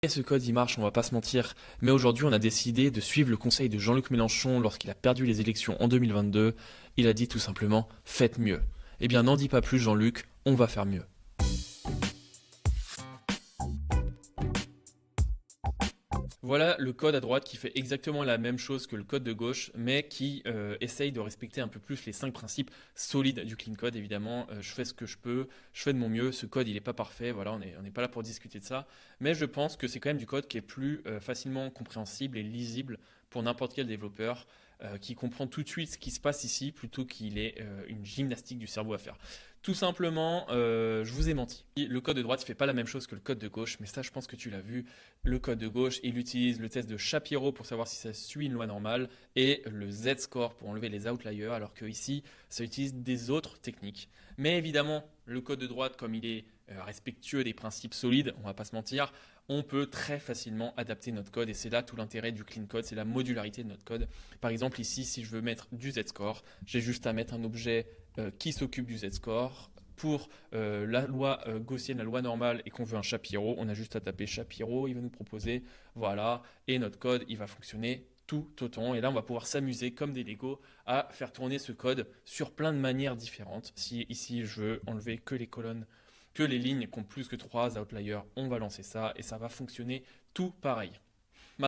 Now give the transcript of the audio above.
Et ce code, il marche, on va pas se mentir. Mais aujourd'hui, on a décidé de suivre le conseil de Jean-Luc Mélenchon lorsqu'il a perdu les élections en 2022. Il a dit tout simplement, faites mieux. Eh bien, n'en dis pas plus, Jean-Luc, on va faire mieux. Voilà le code à droite qui fait exactement la même chose que le code de gauche, mais qui essaye de respecter un peu plus les 5 principes solides du clean code. Évidemment, je fais ce que je peux, je fais de mon mieux. Ce code, il n'est pas parfait, voilà, on n'est pas là pour discuter de ça. Mais je pense que c'est quand même du code qui est plus facilement compréhensible et lisible pour n'importe quel développeur qui comprend tout de suite ce qui se passe ici plutôt qu'il ait une gymnastique du cerveau à faire. Tout simplement, je vous ai menti. Le code de droite ne fait pas la même chose que le code de gauche, mais ça, je pense que tu l'as vu. Le code de gauche, il utilise le test de Shapiro pour savoir si ça suit une loi normale et le Z-score pour enlever les outliers, alors que ici, ça utilise des autres techniques. Mais évidemment, le code de droite, comme il est respectueux des principes solides, on va pas se mentir, on peut très facilement adapter notre code et c'est là tout l'intérêt du clean code, c'est la modularité de notre code. Par exemple, ici, si je veux mettre du Z-score, j'ai juste à mettre un objet qui s'occupe du Z-score. Pour la loi gaussienne, la loi normale, et qu'on veut un Shapiro, on a juste à taper Shapiro, il va nous proposer, voilà, et notre code, il va fonctionner tout autant. Et là, on va pouvoir s'amuser comme des Lego à faire tourner ce code sur plein de manières différentes. Si ici, je veux enlever que les colonnes, que les lignes qui ont plus que 3 outliers, on va lancer ça et ça va fonctionner tout pareil.